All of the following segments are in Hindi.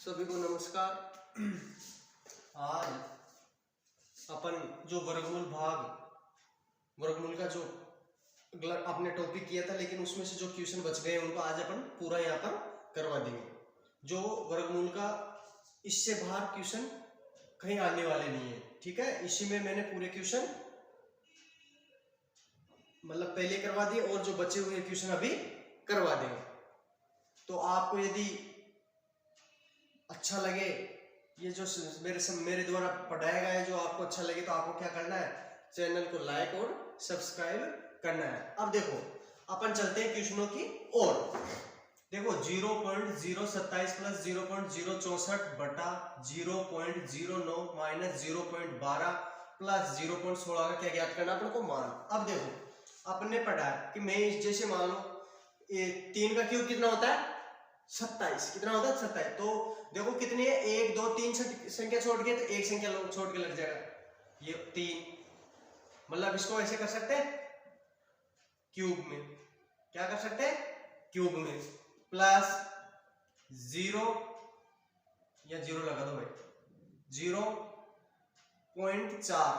सभी को नमस्कार। आज अपन जो वर्गमूल का जो आपने टॉपिक किया था, लेकिन उसमें से जो क्वेश्चन बच गए उनको आज अपन पूरा यहाँ पर करवा देंगे। जो वर्गमूल का इससे बाहर क्वेश्चन कहीं आने वाले नहीं है, ठीक है। इसी में मैंने पूरे क्वेश्चन मतलब पहले करवा दिए और जो बचे हुए क्वेश्चन अभी करवा देंगे। तो आपको यदि अच्छा लगे ये जो मेरे द्वारा पढ़ाया गया है, जो आपको अच्छा लगे, तो आपको क्या करना है, चैनल को लाइक और सब्सक्राइब करना है। अब देखो अपन चलते हैं क्वेश्चनों की ओर। देखो 0.027 प्लस 0.064 बटा 0.09 माइनस 0.12 प्लस 0.16 का क्या ज्ञात करना अपन को, मान। अब देखो आपने पढ़ा है कि मैं जैसे मान लो 3 का क्यूब कितना होता है, 27। कितना होता है, 27। तो देखो कितनी है, 1 2 3 संख्या छोड़ के, तो एक संख्या छोड़ के लग जाएगा ये 3। मतलब इसको ऐसे कर सकते हैं क्यूब में, क्या कर सकते हैं क्यूब में, प्लस 0 या 0 लगा दो भाई, 0.4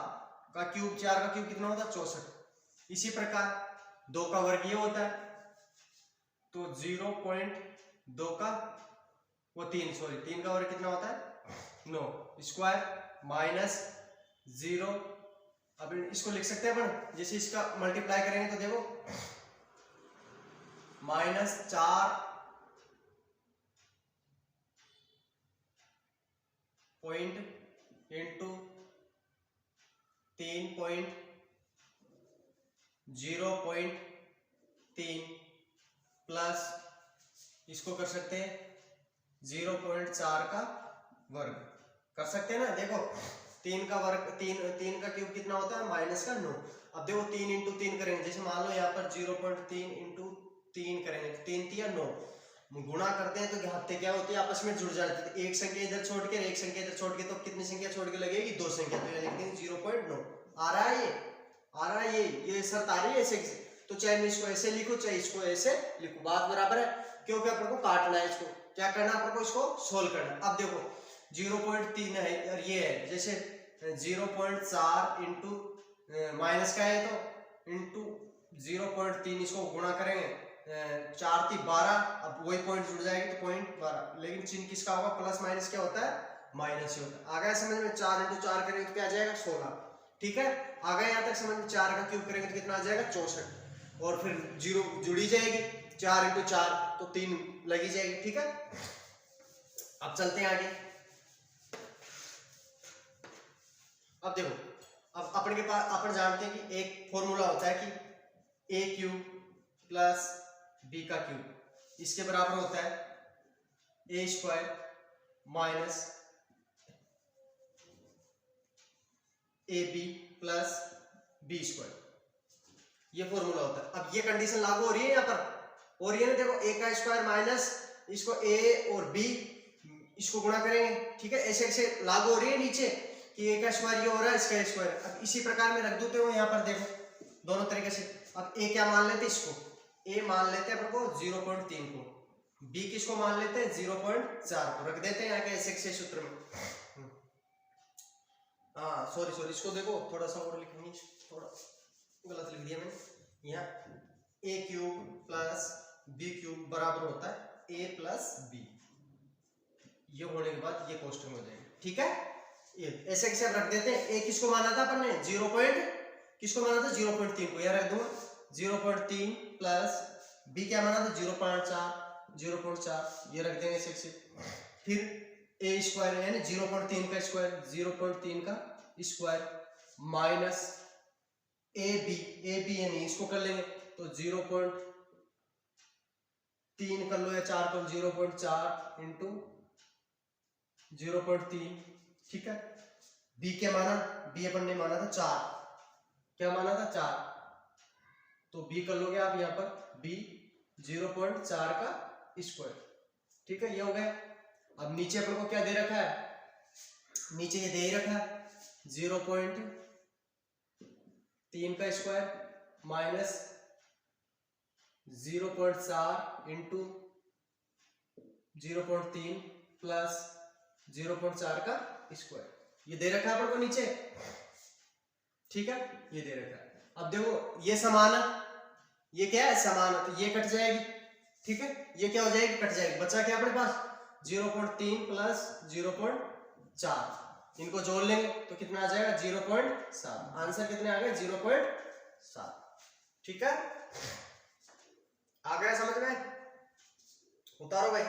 का क्यूब, 4 का क्यूब कितना होता है, 64। इसी प्रकार 2 का वर्ग ये होता है, तो 0.2 का वो 3 का वर्ग कितना होता है, 9 स्क्वायर माइनस 0। अब इसको लिख सकते हैं अपन, जैसे इसका मल्टीप्लाई करेंगे तो देखो माइनस 4 पॉइंट इंटू 3.0.3 प्लस इसको कर सकते हैं 0.4 का वर्ग कर सकते हैं ना। देखो 3 का वर्ग, 3 का क्यूब कितना होता है, माइनस का 9। अब देखो 3 इंटू 3 करेंगे, जैसे मान लो यहाँ पर 0.3 इंटू 3 करेंगे, 3 3 9 गुणा करते हैं तो हफ्ते क्या होती है, आपस में जुड़ जाती है। एक संख्या इधर छोड़ के एक संख्या इधर छोड़ के, तो कितनी संख्या छोड़ के लगेगी, 2 संख्या। तो ये लिखते हैं 0.9। आ रहा है, ये आ रहा है, ये शर्त आ रही है ऐसे। तो चाहे मैं इसको ऐसे लिखूं चाहे इसको ऐसे लिखूं, बात बराबर है, क्योंकि अपन को काटना है, इसको क्या करना है, अपन को इसको सोल्व करना है। अब देखो 0.3 है और ये है, जैसे 0.4 इंटू माइनस का है तो इंटू 0.3, इसको गुणा करेंगे 4 3 12। अब वही पॉइंट जुड़ जाएगी तो पॉइंट 12, लेकिन चिन्ह किसका होगा, प्लस माइनस क्या होता है, माइनस ही होता है। आ गया समझ में, 4 इंटू 4 करेंगे तो क्या आ जाएगा, 16। ठीक है, आ गया यहाँ तक समझ में। 4 का क्यूब करेंगे तो कितना आ जाएगा, 64। और फिर 0 जुड़ी जाएगी, 4 इंटू 4 तो 3 लगी जाएगी। ठीक है, अब चलते हैं आगे। अब देखो, अब अपन के पास, अपन जानते हैं कि एक फॉर्मूला होता है कि a क्यूब प्लस b का क्यूब, इसके बराबर होता है a square minus ab plus b square, ये फॉर्मूला होता है। अब ये कंडीशन लागू हो रही है यहाँ पर, हो रही है ना। देखो a का स्क्वायर माइनस इसको a और b, इसको गुणा करेंगे, ठीक है, ऐसे ऐसे लागू हो रही है नीचे कि a का स्क्वायर ये हो रहा है, इसका स्क्वायर। अब इसी प्रकार में रख देते हो यहाँ पर, देखो दोनों तरीके से। अब a क्या मान लेते, इसको a मान लेते हैं अपन को 0.3 को, b किसको मान लेते हैं 0.4 को, रख देते हैं यहाँ के ऐसे सूत्र में। हाँ सॉरी, इसको देखो थोड़ा सा और लिखेंगे, थोड़ा गलत लिख दिया मैंने। यहाँ a cube plus b cube बराबर होता है a प्लस b, ये होने के बाद ये कोष्टक में हो जाएगा। ठीक है, ये ऐसे कैसे रख देते हैं। a किसको माना था अपन ने, किसको माना था, 0.3 को, यह रख दूंगा 0.3 प्लस b क्या माना था, 0.4, ये रख देंगे ऐसे। फिर a स्क्वायर यानी 0.3 का स्क्वायर, 0.3 का स्क्वायर माइनस ab यानी इसको कर लेंगे तो 0.3 कर लो या 4 कर, 0.4 इंटू 0.3। ठीक है, b क्या माना, b अपन ने माना था 4, क्या माना था 4, तो b कर लोगे आप यहाँ पर b 0.4 का स्क्वायर। ठीक है, ये हो गया। अब नीचे अपन को क्या दे रखा है, नीचे ये दे ही रखा है 0.3 का स्क्वायर माइनस 0.4 इंटू 0.3 प्लस 0.4 का स्क्वायर, ये दे रखा है अपन को नीचे, ठीक है, ये दे रखा है। अब देखो ये समान है, ये क्या है समान है, तो ये कट जाएगी, ठीक है, ये क्या हो जाएगी कट जाएगी, बचा क्या अपने पास 0.3 प्लस 0.4, इनको जोड़ लेंगे तो कितना आ जाएगा 0.7, आंसर कितने आ गए 0.7, ठीक है, आ गया समझ में, उतारो भाई।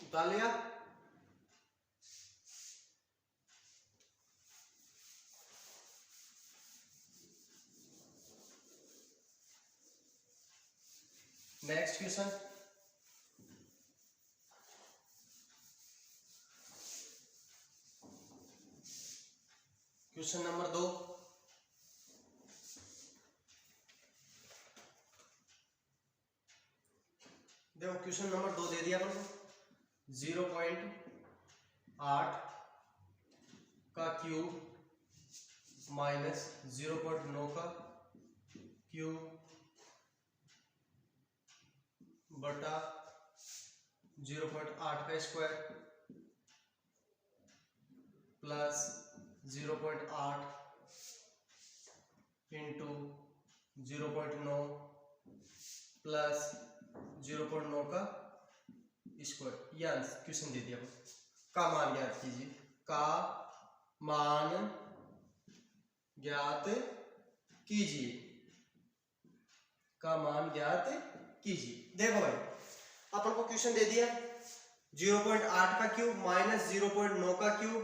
उतार लिया, नेक्स्ट क्वेश्चन, क्वेश्चन नंबर 2, देखो क्वेश्चन नंबर 2 दे दिया अपन को, 0.8 का क्यूब माइनस 0.9 का क्यूब बटा 0.8 का स्क्वायर प्लस 0.8 इंटू 0.9 प्लस 0.9 का स्क्वायर, ये आंसर क्वेश्चन दे दिया, का मान ज्ञात कीजिए, का मान ज्ञात कीजिए, का मान ज्ञात कीजिए। देखो भाई अपन को क्वेश्चन दे दिया 0.8 का क्यूब माइनस 0.9 का क्यूब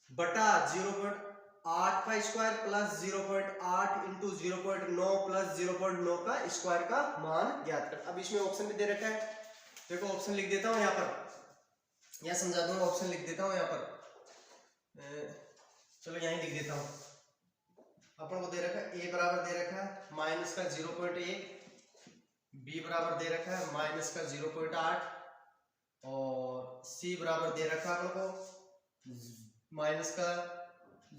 बटा 0.8 का स्क्वायर प्लस 0.8 इंटू 0.9 प्लस 0.9 का स्क्वायर का मान ज्ञात कर। अब इसमें ऑप्शन भी दे रखा है, देखो ऑप्शन लिख देता हूं यहाँ पर, यहाँ समझा दूंगा, ऑप्शन लिख देता हूं यहाँ पर, चलो यहीं लिख देता हूं। अपन को दे रखा है a बराबर दे रखा है माइनस का 0.1, b बराबर दे रखा है माइनस का 0.8 और c बराबर दे रखा है अपन को माइनस का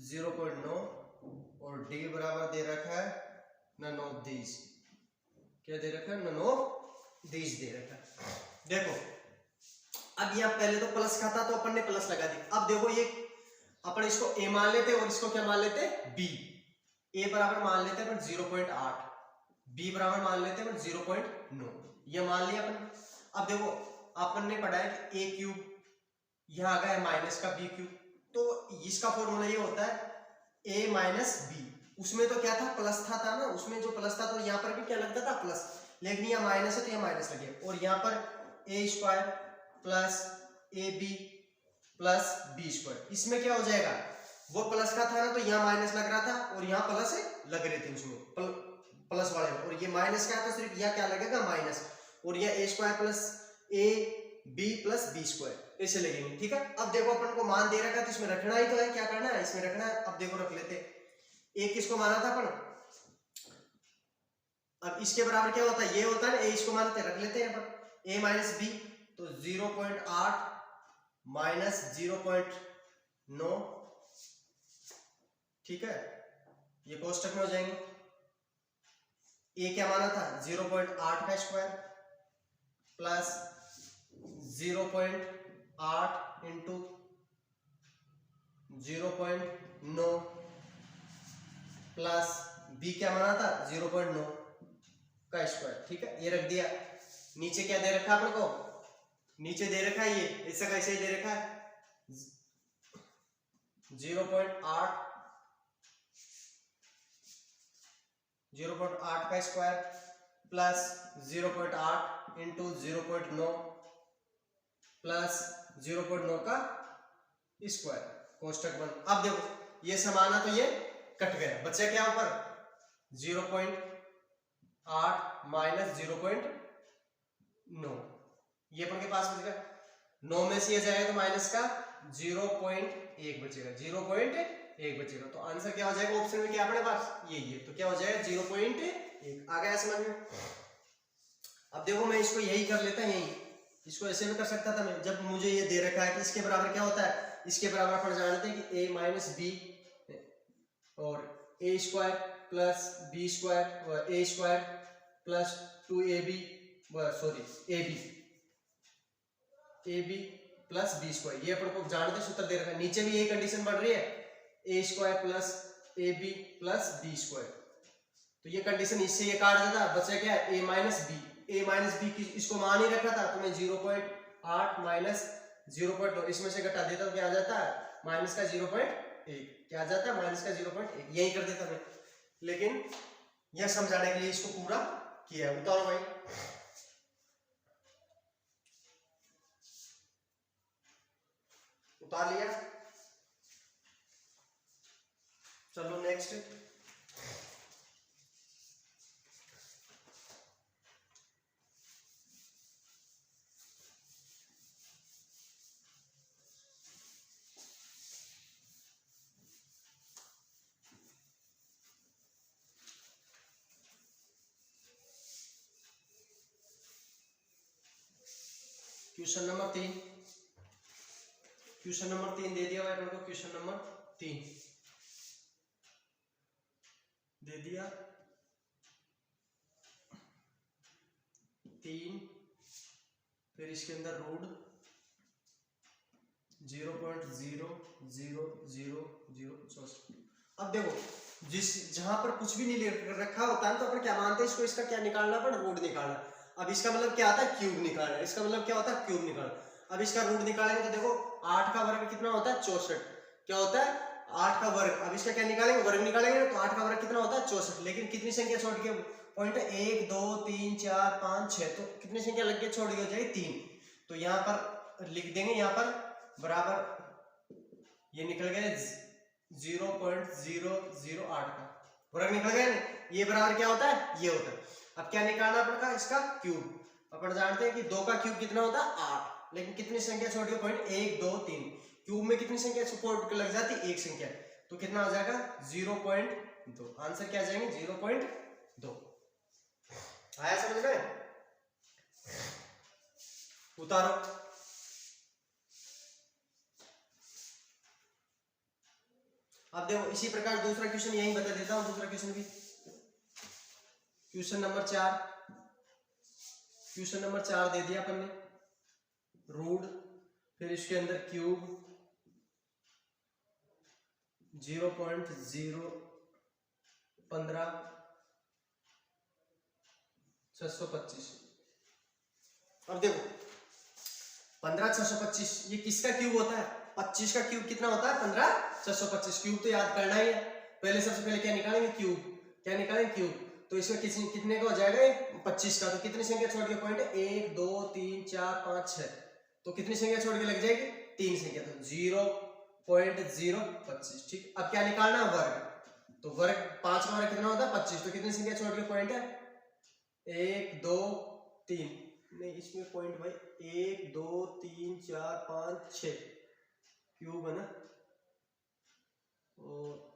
0.9 और d बराबर दे रखा है none of these, क्या दे रखा है none of these दे रखा है। देखो अब यहाँ पहले तो प्लस का था तो अपन ने प्लस लगा दी, अब देखो ये अपन इसको a मान लेते और इसको क्या मान लेते b, a बराबर मान लेते अपन 0.8, b बराबर मान लेते अपन 0.9, ये मान लिया अपन। अब देखो अपन ने पढ़ा है कि a क्यूब यहाँ आ गया माइनस का b क्यूब, तो इसका फॉर्मूला ये होता है a माइनस b, उसमें तो क्या था प्लस था ना, उसमें जो प्लस था तो यहाँ पर भी क्या लगता था प्लस, लेकिन यहाँ माइनस है तो यहाँ माइनस लगे, और यहाँ पर a square plus a b plus b square, इसमें क्या हो जाएगा वो प्लस का था ना तो यहाँ माइनस लग रहा था और यहाँ प्लस लग रहे थे उसमें प्लस वाले में, और ये माइनस का है तो सिर्फ यहाँ क्या लगेगा माइनस, और यह a square plus a b plus b square ऐसे लगेंगे, ठीक है। अब देखो अपन को मान दे रखा है तो इसमें रखना ही तो है, क्या करना है इसमें रखना है। अब देखो रख लेते, a किसको माना था अपन, अब इसके बराबर क्या होता है ये होता है a, इसको मानते रख लेते हैं अपन a माइनस बी, तो 0.8 माइनस 0.9, ठीक है, ये कोष्टक में हो जाएंगे। a क्या माना था 0.8 का square plus 0.8 into 0.9 plus b क्या माना था 0.9 का स्क्वायर, ठीक है, ये रख दिया। नीचे क्या दे रखा है अपन को, नीचे दे रखा है ये ऐसा कैसे ही दे रखा है 0.8 का स्क्वायर प्लस 0.8 इंटू 0.9 प्लस 0.9 का स्क्वायर कोष्टक बंद। अब देखो ये समाना तो ये कट गया, बचा क्या ऊपर 0.8 माइनस 0.9, ये अपन के पास बचेगा 9 में से ये जाएगा तो माइनस का 0.1 बचेगा, 0.1 1 बचेगा। तो आंसर क्या हो जाएगा ऑप्शन में, क्या अपने पास यही है, तो क्या हो जाएगा 0.1। आ गया समझ में? अब देखो मैं इसको यही कर लेता, यही इसको ऐसे भी कर सकता था मैं, जब मुझे ये दे रखा है कि इसके बराबर क्या होता है, इसके बराबर अपन जानते हैं कि a माइनस बी और a square plus b square और a square plus 2ab ab plus b square, ये अपन को जानते हैं, सूत्र दे रखा है। नीचे भी यही कंडीशन बढ़ रही है, a square plus ab plus b square. तो ये कंडीशन इससे ये काट देता, बचा क्या a minus b. a minus b इसको मान ही रखा था, तो मैं 0.8 माइनस 0.2 इसमें से घटा देता, तो क्या आ जाता है माइनस का 0.1, क्या आ जाता है माइनस का 0.1, यही कर देता मैं। लेकिन यह समझाने के लिए इसको पूरा किया है। उतारो भाई, उतार लिया। चलो next, question number 3। Question number 3 दे दिया भाई अपन को, क्वेश्चन नंबर 3 दे दिया 3, फिर इसके अंदर रूट 0.000064। अब देखो जहां पर कुछ भी नहीं रखा होता है तो अपन क्या मानते हैं इसको, इसका क्या निकालना पड़, रूट निकालना। अब इसका मतलब क्या आता है, क्यूब निकालना। इसका मतलब क्या होता है, क्यूब निकालना। अब इसका रूट निकालेंगे तो देखो 8 का वर्ग कितना होता है 64, क्या होता है 8 का वर्ग। अब इसका क्या निकालेंगे, वर्ग निकालेंगे, तो 8 का वर्ग कितना होता है 64। लेकिन कितनी संख्या छोड़ के पॉइंट है, 1 2 3 4 5 6, तो कितनी संख्या लग के छोड़ दी हो जाएगी 3। तो यहाँ पर लिख देंगे, यहाँ पर बराबर ये निकल गया 0.008 का वर्ग निकल गया ना, ये बराबर क्या होता है, ये होता है। अब क्या निकालना पड़ेगा, इसका क्यूब। अपन जानते हैं कि 2 का क्यूब कितना होता है 8, लेकिन कितनी संख्या छोड़ के पॉइंट 1 2 3, क्यूब में कितनी संख्या सपोर्ट लग जाती है, एक संख्या, तो कितना आ जाएगा 0.2। आंसर क्या आ जाएंगे 0.2। आया समझ में? उतारो। अब देखो इसी प्रकार दूसरा क्वेश्चन यही बता देता हूं, दूसरा क्वेश्चन भी, क्वेश्चन नंबर 4। क्वेश्चन नंबर 4 दे दिया अपन ने, रूट फिर इसके अंदर क्यूब 0.015/625। अब देखो 15/625 ये किसका क्यूब होता है, 25 का क्यूब कितना होता है 15/625। क्यूब तो याद करना ही है, पहले सबसे पहले क्या निकालेंगे, क्यूब। क्या निकालेंगे, क्यूब। तो इसमें कितने का हो जाएगा 25 का, तो कितनी संख्या छोड़ के पॉइंट है 1 2 3 4 5 6, तो कितनी संख्या छोड़ के लग जाएगी 3 संख्या, तो 0.025। ठीक। अब क्या निकालना है, वर्ग। तो वर्ग 5 का वर्ग कितना होता है 25, तो कितनी संख्या छोड़ के पॉइंट है 1 2 3, नहीं इसमें पॉइंट भाई 1 2 3 4 5 6 क्यूब है ना, और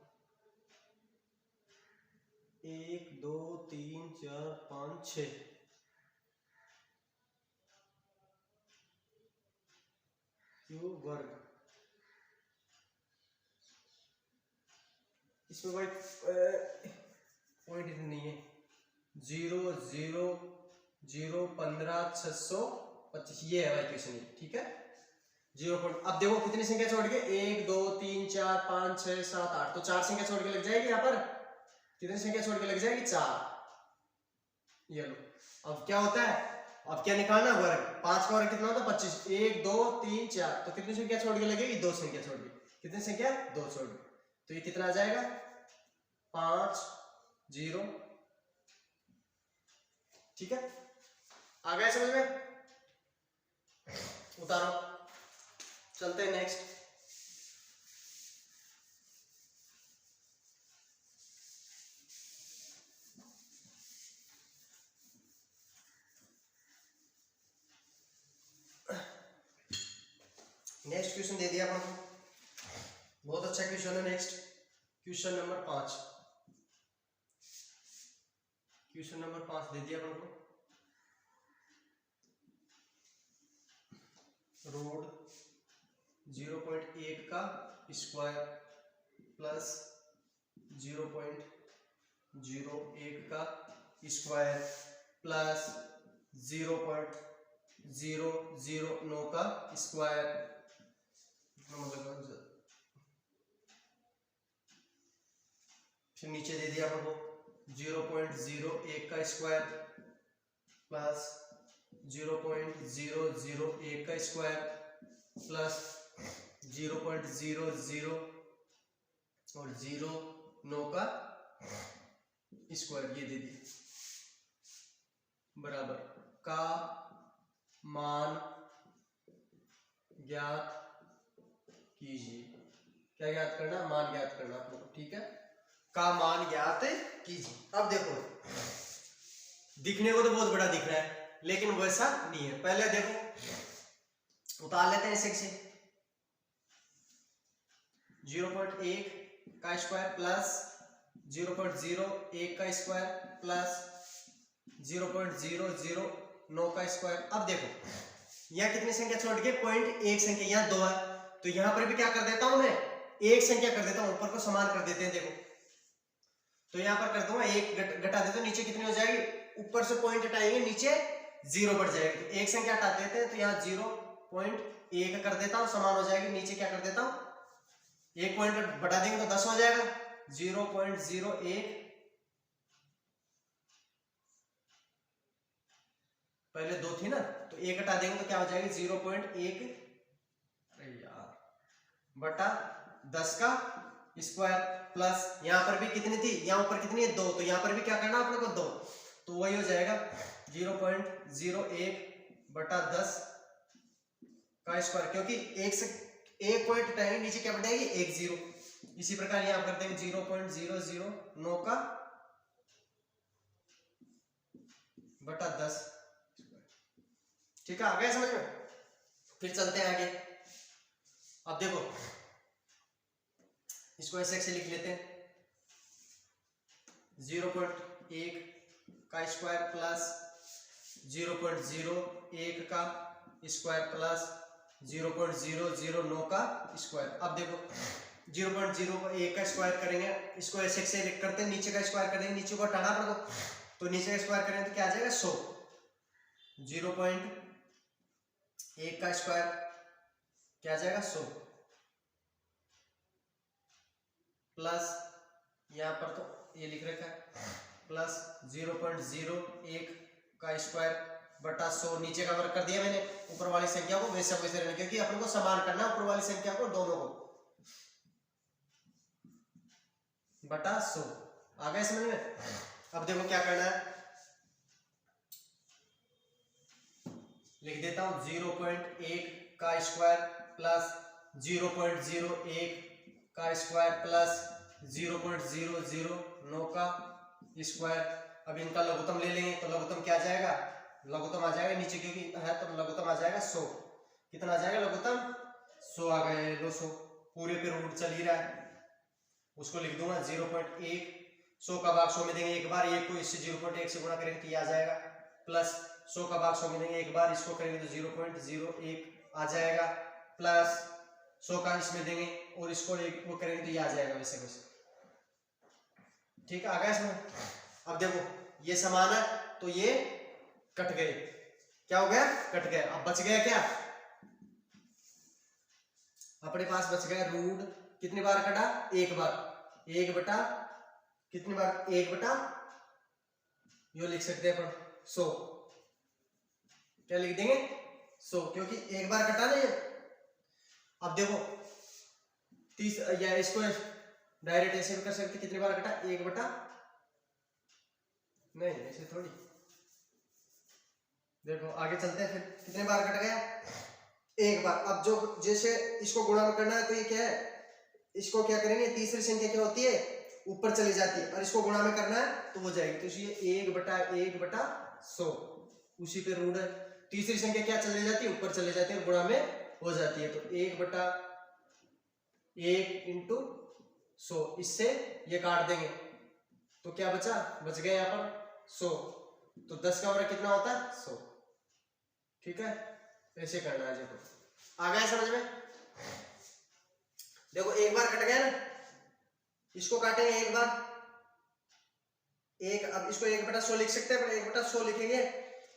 1 2 3 4 5 6 क्यूब वर्ग। इसमें भाई पॉइंट नहीं है, 0.015/625 ये है भाई क्वेश्चन, ठीक है 0. अब देखो कितनी संख्या छोड़ के 1 2 3 4 5 6 7 8, तो 4 संख्या छोड़ के लग जाएगी, यहाँ पर कितनी संख्या छोड़ के लग जाएगी 4। ये लो, अब क्या होता है, अब क्या निकालना, वर्ग। 5 का वर्ग कितना होता है 25, 1 2 3 4, तो कितनी संख्या छोड़ के लगेगी 2 संख्या छोड़ के, कितनी संख्या 2 छोड़ के, तो ये कितना आ जाएगा 5 0। ठीक है, आ गया समझ में? उतारो, चलते हैं नेक्स्ट। नेक्स्ट क्वेश्चन दे दिया अपन को, बहुत अच्छा क्वेश्चन है। Next question number 5, question number 5 दे दिया अपन को। रूट 0.8 का स्क्वायर प्लस 0.01 का स्क्वायर प्लस 0.009 का स्क्वायर, फिर नीचे दे दिया अपन को 0.01 का स्क्वायर प्लस 0.001 का स्क्वायर प्लस 0.00 और 0.9 का स्क्वायर, ये दे दिया बराबर का मान ज्ञात कीजिए। क्या ज्ञात करना? मान ज्ञात करना आपको, ठीक है। का मान ज्ञात कीजिए। अब देखो, दिखने को तो बहुत बड़ा दिख रहा है लेकिन वैसा नहीं है। पहले देखो उतार लेते हैं इसे से 0.1 का स्क्वायर प्लस 0.01 का स्क्वायर प्लस 0.009 का स्क्वायर। अब देखो यहाँ कितनी संख्या छोड़ के 0.1 संख्या, यहाँ 2 है तो यहाँ पर भी क्या कर देता हूं मैं, एक संख्या कर देता हूं, ऊपर को समान कर देते हैं। देखो तो यहाँ पर कर दूंगा 1 घटा देता हूं, नीचे कितनी हो जाएगी, ऊपर से पॉइंट हटाएंगे नीचे 0 बढ़ जाएगी, तो एक संख्या हटा देते हैं तो यहाँ 0.1 कर देता हूं, समान हो जाएगी। नीचे क्या कर देता हूं, एक पॉइंट बढ़ा देंगे तो 10 हो जाएगा, 0.01 पहले 2 थी ना तो 1 हटा देंगे तो क्या हो जाएगी 0.1 बटा 10 का स्क्वायर प्लस यहाँ पर भी कितनी थी, यहाँ ऊपर कितनी है 2, तो यहाँ पर भी क्या करना अपने को 2, तो वही हो जाएगा 0.01 बटा 10 का स्क्वायर, क्योंकि एक पॉइंट हटाएंगे नीचे क्या बढ़ेगी 1 0। इसी प्रकार यहाँ कर देंगे 0.009 का बटा 10, ठीक है। आ गया समझ में? फिर चलते हैं आगे। अब देखो इसको ऐसे ऐसे लिख लेते हैं 0.1 का स्क्वायर प्लस 0.01 का स्क्वायर प्लस 0.009 का स्क्वायर। अब देखो 0.01 का स्क्वायर करेंगे, इसको ऐसे ऐसे लिख करते हैं, नीचे का स्क्वायर करेंगे, नीचे को हटाना पड़ेगा तो नीचे का स्क्वायर करेंगे तो क्या आ जाएगा 100। 0.1 का स्क्वायर क्या आ जाएगा 100 प्लस यहाँ पर तो ये लिख रखा है प्लस 0.01 का स्क्वायर बटा 100, नीचे का वर्ग कर दिया मैंने, ऊपर वाली संख्या को वैसे वैसे रहने, क्योंकि अपन को समान करना है ऊपर वाली संख्या को, दोनों को, बटा 100। आ गए समझ में? अब देखो क्या करना है, लिख देता हूं 0.1 का स्क्वायर प्लस 0.01 का स्क्वायर प्लस 0.009 का स्क्वायर। अब इनका लघुत्तम ले लेंगे तो लघुत्तम क्या आ जाएगा, लघुत्तम आ जाएगा नीचे क्योंकि है तो लघुत्तम आ जाएगा 100। कितना आ जाएगा लघुत्तम 100 आ गए, 200 पूरे पे रूट चल ही रहा है, उसको लिख दूंगा 0.1, 100 का भाग 100 में देंगे एक बार, एक को इससे 0.1 से गुणा करेंगे तो ये आ जाएगा, प्लस 100 का भाग 100 में देंगे एक बार, इसको करेंगे तो 0.01 आ जाएगा, प्लस 100 का इसमें देंगे और इसको एक वो करेंगे तो ये आ जाएगा वैसे वैसे, ठीक है। आ गया इसमें? अब देखो ये समान है तो ये कट गए, क्या हो गया, कट गया। अब बच गया क्या, अपने पास बच गया रूट, कितनी बार कटा, एक बार, 1 बटा कितनी बार, 1 बटा यो लिख सकते हैं अपन 100, क्या लिख देंगे 100, क्योंकि एक बार कटा ना ये। अब देखो 30 या इसको डायरेक्ट ऐसे भी कर सकते, कितनी बार कटा, 1 बटा, नहीं ऐसे थोड़ी, देखो आगे चलते हैं, फिर कितने बार कट गया, एक बार। अब जो जैसे इसको गुणा में करना है तो ये क्या है, इसको क्या करेंगे, तीसरी संख्या क्या होती है ऊपर चली जाती है, और इसको गुणा में करना है तो हो जाएगी, तो इसलिए 1 बटा 100 उसी पे रूट है। तीसरी संख्या क्या चली जाती है, ऊपर चली जाती है, गुणा में हो जाती है, तो 1 बटा 1 इंटू 100, इससे ये काट देंगे तो क्या बचा, बच गए यहाँ पर 100, तो 10 का वर्ग कितना होता है 100। ठीक है, ऐसे करना है। देखो आ गया समझ में। देखो एक बार कट गया ना, इसको काटेंगे एक बार, एक, अब इसको 1/100 लिख सकते हैं, पर 1/100 लिखेंगे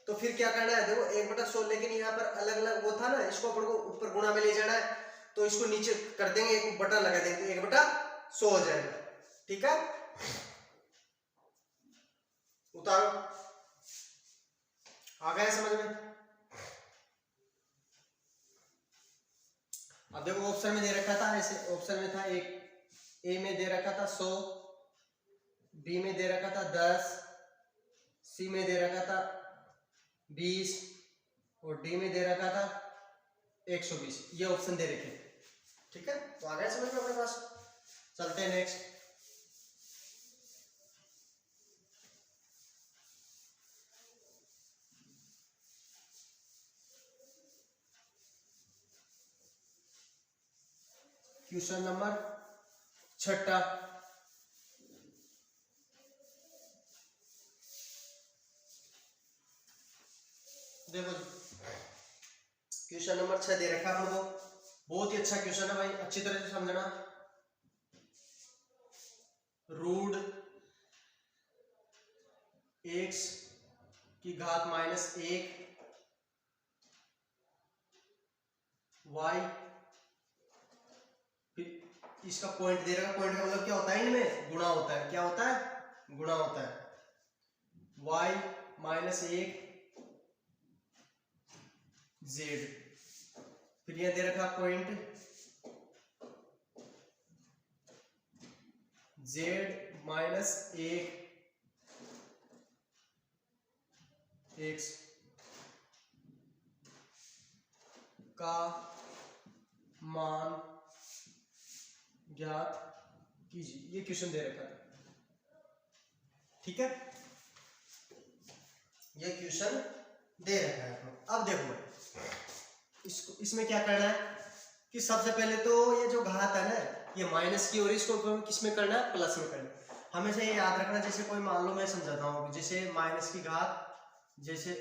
तो फिर क्या करना है, देखो 1/100, लेकिन यहाँ पर अलग अलग वो था ना, इसको अपन को ऊपर गुणा में ले जाना है, तो इसको नीचे कर देंगे, एक बटा लगा देंगे, 1/100 हो जाएगा। ठीक है, उतारो, आ गया समझ में। अब देखो ऑप्शन में दे रखा था ऐसे, ऑप्शन में था एक, ए में दे रखा था 100, बी में दे रखा था 10, सी में दे रखा था 20 और डी में दे रखा था 120। ये ऑप्शन दे रखे। ठीक है, तो आ गया समझ में अपने पास। चलते हैं नेक्स्ट। Question number 6। देखो क्वेश्चन नंबर 6 दे रखा है हम लोगों को, बहुत ही अच्छा क्वेश्चन है भाई, अच्छी तरह से समझना। रूट x की घात -1 y, फिर इसका पॉइंट दे रखा, पॉइंट का मतलब क्या होता है, इनमें गुणा होता है, क्या होता है, गुणा होता है, y -1 z, फिर यह दे रखा पॉइंट z -1 x का मान ज्ञात कीजिए। ये क्वेश्चन दे रखा था। ठीक है, ये क्वेश्चन दे रखा है। अब देखो इसको, इसमें क्या करना है कि सबसे पहले तो ये जो घात है ना, ये माइनस की, और इसको किस में करना है, प्लस में करना है। हमेशा ये याद रखना, जैसे कोई मान लो मैं समझाता हूँ, जैसे माइनस की घात, जैसे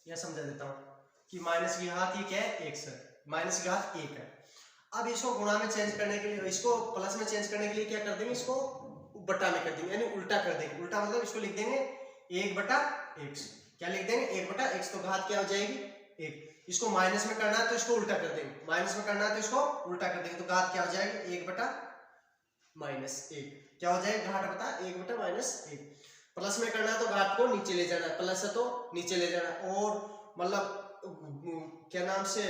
यह समझा देता हूँ कि माइनस की घात ये क्या है, 1 है, माइनस की घात 1 है। अब इसको गुणा में चेंज करने के लिए, इसको प्लस में चेंज करने के लिए क्या कर देंगे, इसको बटा में कर देंगे, यानी उल्टा कर देंगे। उल्टा मतलब इसको लिख देंगे 1/x, क्या लिख देंगे 1/x, तो घात क्या हो जाएगी 1। इसको माइनस में करना है तो इसको उल्टा कर देंगे, माइनस में करना है तो इसको उल्टा कर देंगे, तो घात क्या हो जाएगी 1/-1, क्या हो जाएगा, घात बता 1/-1। प्लस में करना है तो घात को नीचे ले जाना है, प्लस है तो नीचे ले जाना है, और मतलब क्या नाम से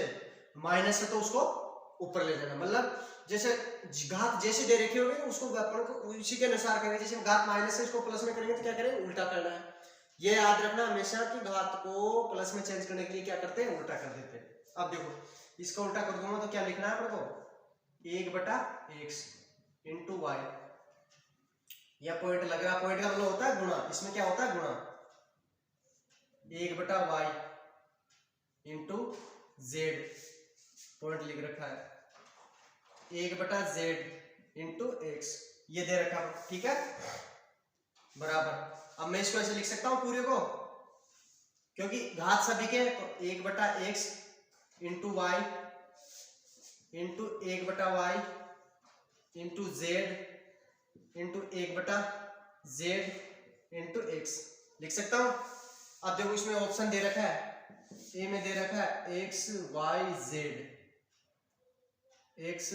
माइनस है तो उसको ऊपर ले जाना, मतलब जैसे घात जैसे दे रखी होगी उसको अपन को उसी के अनुसार करेंगे। जैसे घात माइनस है, इसको प्लस में करेंगे तो क्या करेंगे, उल्टा करना है। ये याद रखना हमेशा कि घात को प्लस में चेंज करने के लिए क्या करते हैं, उल्टा कर देते हैं। अब देखो इसका उल्टा कर दूंगा तो क्या लिखना है अपन को, 1/x इंटू वाई, यह पॉइंट लग रहा है, पॉइंट का मतलब होता है गुणा, इसमें क्या होता है गुणा, 1/y इंटू जेड, पॉइंट लिख रखा है 1/z इंटू एक्स, ये दे रखा है। ठीक है, बराबर। अब मैं इसको ऐसे लिख सकता हूं पूरे को, क्योंकि घात सभी के, तो 1/x into y into 1/y into z into 1/z into x लिख सकता हूं। अब देखो इसमें ऑप्शन दे रखा है, ए में दे रखा है x y z, x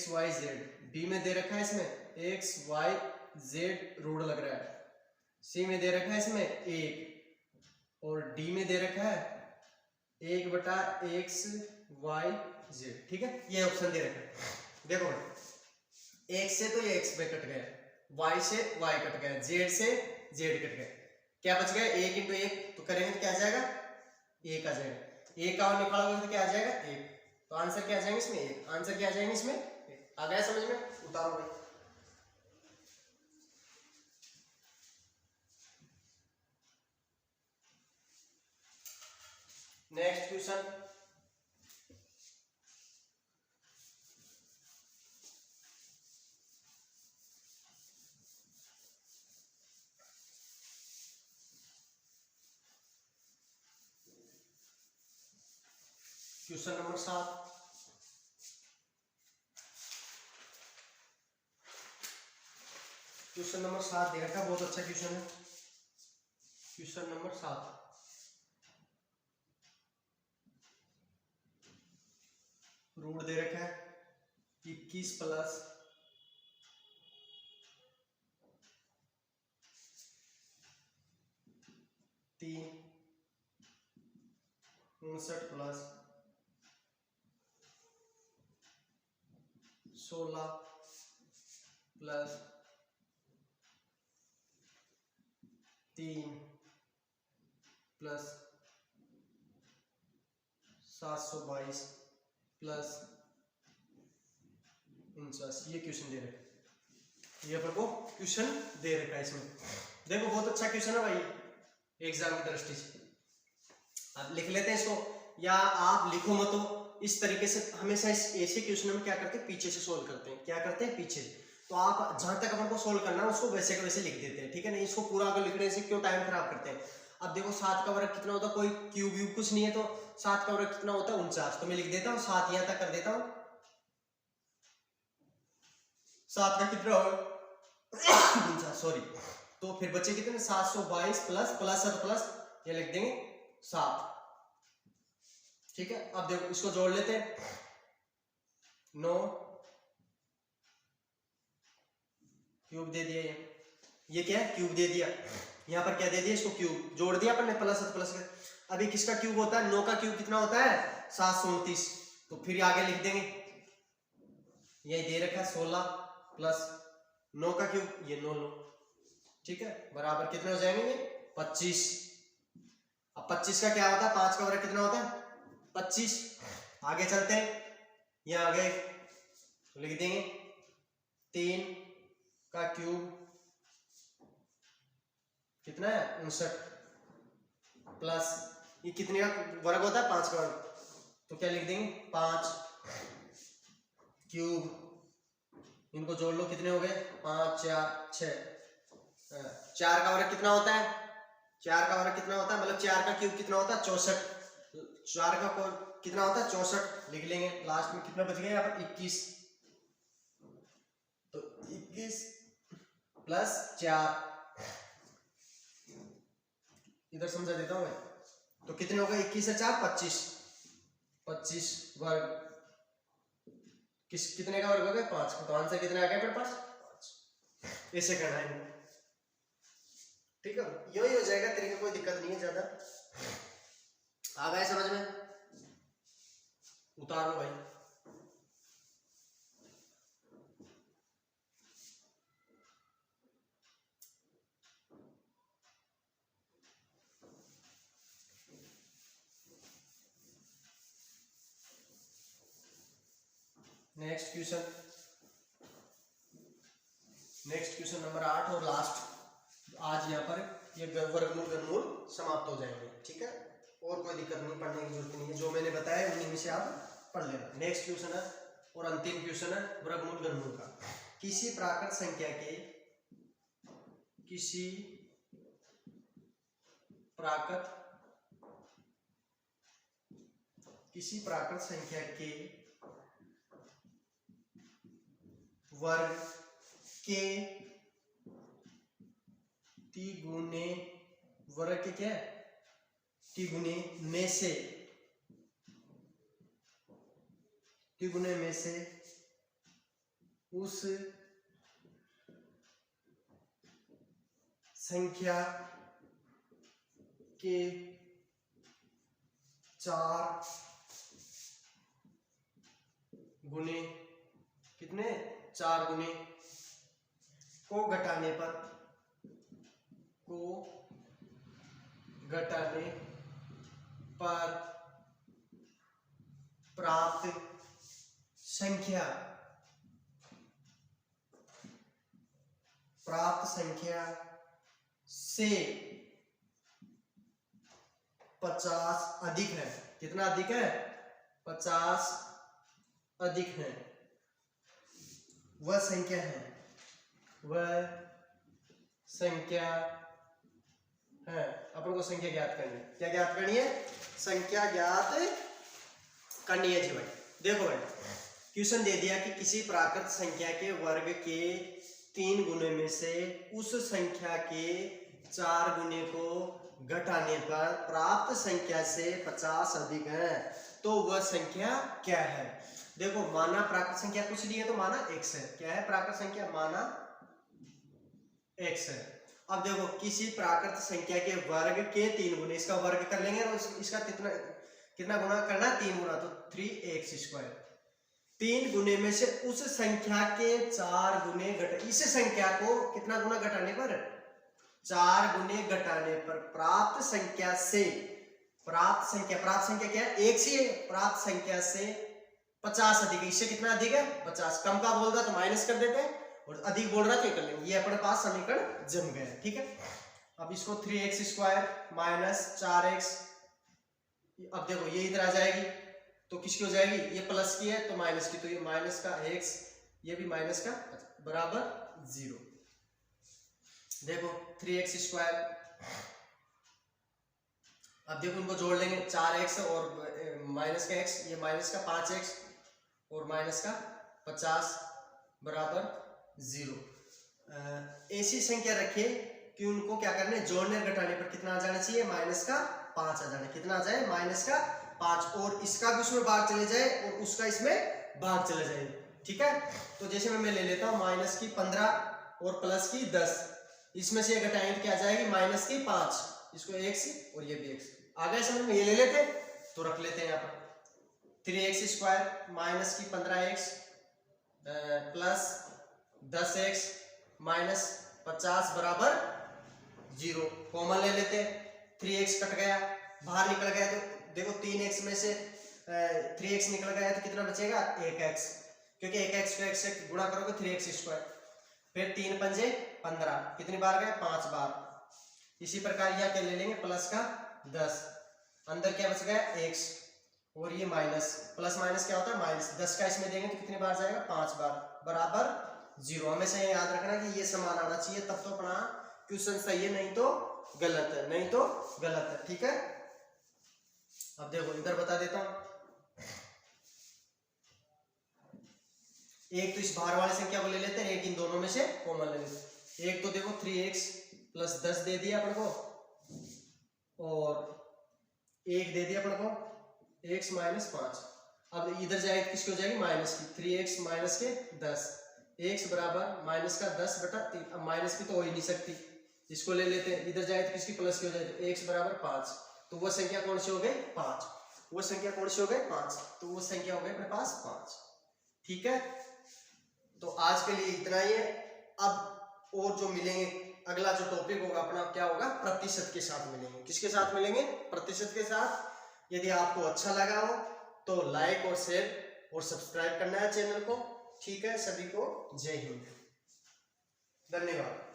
y z, B में दे रखा है इसमें एक्स वाई जेड रूट लग रहा है, सी में दे रखा है इसमें 1, और डी में दे रखा है 1/x वाई जेड। ठीक है, ये ऑप्शन दे रखा है। देखो x से तो ये x में कट गया, y से y कट गया, z से z कट गया, क्या बच गया 1 इंटू 1, तो करेंगे तो क्या आ जाएगा 1 आ जाएगा, 1 का और निकालोगे तो क्या आ जाएगा 1, तो आंसर क्या आ जाएंगे इसमें 1, आंसर क्या आ जाएंगे इसमें 1। आ गया समझ में, उतारो भाई। Next question, question number 7, question number 7 दे रखा, बहुत अच्छा क्वेश्चन है। क्वेश्चन नंबर 7, रूट दे रखा है 21 plus 3 59 plus 16 plus 3 plus 722 plus 49। ये क्वेश्चन दे रखा है, ये अपन को क्वेश्चन दे रखा है इसमें। देखो बहुत अच्छा क्वेश्चन है भाई एग्जाम की दृष्टि से। आप लिख लेते हैं इसको, या आप लिखो मत तो इस तरीके से हमेशा ऐसे क्वेश्चन में क्या करते हैं, पीछे से सोल्व करते हैं। क्या करते हैं, पीछे से। तो आप जहां तक अपन को सोल्व करना है उसको वैसे का वैसे लिख देते हैं, ठीक है। नहीं इसको पूरा अगर लिखने से क्यों टाइम खराब करते हैं। अब देखो 7 का वर्ग कितना होता है, कोई क्यूब व्यूब कुछ नहीं है, तो 7 का वर्ग कितना होता है 49। तो मैं लिख देता हूँ 7 यहाँ तक कर देता हूँ। 7 का कितना होगा 49, सॉरी। तो फिर बचे कितने 722 प्लस प्लस है तो प्लस ये लिख देंगे 7, ठीक है। अब देखो इसको जोड़ लेते हैं, 9 क्यूब दे दिया, ये क्या है क्यूब दे दिया, यहाँ पर क्या दे दिया इसको क्यूब जोड़ दिया अपन ने, प्लस है तो प्लस। अभी किसका क्यूब होता है, 9 का क्यूब कितना होता है 729। तो फिर आगे लिख देंगे, यही दे रखा है 16 प्लस 9 का क्यूब ये 9 9, ठीक है, बराबर कितने हो जाएंगे ये 25। अब 25 का क्या होता है, 5 का वर्ग कितना होता है 25। आगे चलते हैं, ये आगे लिख देंगे 3 का क्यूब कितना है 59 प्लस ये कितने का वर्ग होता है 5 का वर्ग, तो क्या लिख देंगे 5 क्यूब, इनको जोड़ लो कितने हो गए 5 4 6। 4 का वर्ग कितना होता है, 4 का वर्ग कितना होता है, मतलब 4 का क्यूब कितना होता है 64। 4 का कितना होता है 64 लिख लेंगे। लास्ट में कितना बच गया यहाँ पर 21, तो 21 प्लस 4 इधर समझा देता हूँ मैं, तो कितने हो गए 21 से 4 25, 25 वर्ग कितने का वर्ग हो गया 5 का, तो आंसर कितने आ गया मेरे पास 5। ऐसे करना है, ठीक है। यही हो जाएगा तरीका, कोई दिक्कत नहीं है ज्यादा। आ गया समझ में, उतार लो भाई। Next question, next question number 8 और लास्ट। आज यहाँ पर ये वर्गमूल घनमूल समाप्त हो जाएंगे, ठीक है। और कोई दिक्कत नहीं, पढ़ने की जरूरत नहीं है, जो मैंने बताया उन्हीं में से आप पढ़ लेना। नेक्स्ट क्वेश्चन है और अंतिम क्वेश्चन है वर्गमूल घनमूल का। किसी प्राकृत संख्या के, किसी प्राकृत संख्या के वर्ग के तिगुने, वर्ग के क्या है तिगुने में से, तिगुने में से उस संख्या के 4 गुने, कितने 4 गुने को घटाने पर, प्राप्त संख्या, से 50 अधिक है। कितना अधिक है 50 अधिक है, वह संख्या है, अपन को संख्या ज्ञात करनी है। क्या ज्ञात करनी है, संख्या ज्ञात करनी है जी भाई। देखो भाई क्वेश्चन दे दिया कि किसी प्राकृत संख्या के वर्ग के 3 गुने में से उस संख्या के 4 गुने को घटाने पर प्राप्त संख्या से 50 अधिक है, तो वह संख्या क्या है। देखो माना प्राकृत संख्या कुछ नहीं है तो माना x है। क्या है प्राकृत संख्या, माना x है। अब देखो किसी प्राकृत संख्या के वर्ग के 3 गुने, इसका वर्ग कर लेंगे और इसका कितना गुना करना, 3 गुना, तो 3x²। 3 गुने में से उस संख्या के 4 गुने इस संख्या को कितना गुना घटाने पर, 4 गुने घटाने पर प्राप्त संख्या से, प्राप्त संख्या क्या है, एक ही है, प्राप्त संख्या से 50 अधिक, इससे कितना अधिक है 50। कम का बोल रहा तो माइनस कर देते हैं और अधिक बोल रहा तो कर लेंगे। ये अपने पास समीकरण जम गया। ठीक है, अब इसको 3x² माइनस 4x, अब देखो ये इधर आ जाएगी तो किसकी हो जाएगी, ये प्लस की है तो माइनस की, तो ये माइनस का x, ये भी माइनस का, बराबर 0। देखो 3x², अब देखो इनको जोड़ लेंगे, 4x और माइनस का x, ये माइनस का 5x और माइनस का 50 बराबर 0। ऐसी संख्या रखिए कि उनको क्या करना है, जोड़ने घटाने पर कितना आ जाना चाहिए, माइनस का 5 आ जाना। कितना आ जाए, माइनस का 5, और इसका भी उसमें भाग चले जाए और उसका इसमें भाग चले जाए। ठीक है, तो जैसे मैं ले लेता हूं माइनस की 15 और प्लस की 10, इसमें से घटाएंगे क्या आ जाएगी, माइनस की 5, इसको x और ये भी x आ गया समझ में। ये ले लेते तो रख लेते हैं यहाँ पर 3x² माइनस की 15x प्लस 10x माइनस 50 बराबर 0। कॉमन ले लेते हैं, 3x कट गया, बाहर निकल गया, तो देखो 3x में से 3x निकल गया तो कितना बचेगा, 1x, क्योंकि 1x को x से गुणा करोगे 3x², फिर 3 पंजे 15, कितनी बार गए, 5 बार। इसी प्रकार यह क्या ले लेंगे, प्लस का 10, अंदर क्या बच गया x, और ये माइनस, प्लस माइनस क्या होता है माइनस, 10 का इसमें देंगे तो कितनी बार जाएगा, 5 बार, बराबर 0। हमेशा ये याद रखना कि ये समान आना चाहिए, तब तो अपना क्वेश्चन सही है, नहीं तो गलत है, नहीं तो गलत है। ठीक है, अब देखो इधर बता देता हूं, एक तो इस बाहर वाली संख्या को ले लेते हैं, एक इन दोनों में से कॉमन ले लेते हैं। एक तो देखो 3x प्लस 10 दे दिया अपन को, और एक दे दिया अपन को x माइनस 5। अब इधर जाएगी किसकी हो जाएगी, माइनस की, 3x माइनस के 10, x बराबर माइनस का 10 बटा 3। अब माइनस की तो हो ही नहीं सकती, इसको ले लेते हैं, इधर जाए तो किसकी प्लस की हो जाए, तो x बराबर 5, तो वो संख्या कौन सी हो गई, 5। वो संख्या कौन सी हो गई, 5, तो वो संख्या हो गई अपने पास 5। ठीक है, तो आज के लिए इतना ही है। अब और जो मिलेंगे, अगला जो टॉपिक होगा अपना क्या होगा, प्रतिशत के साथ मिलेंगे। किसके साथ मिलेंगे, प्रतिशत के साथ। यदि आपको अच्छा लगा हो तो लाइक और शेयर और सब्सक्राइब करना है चैनल को। ठीक है, सभी को जय हिंद, धन्यवाद।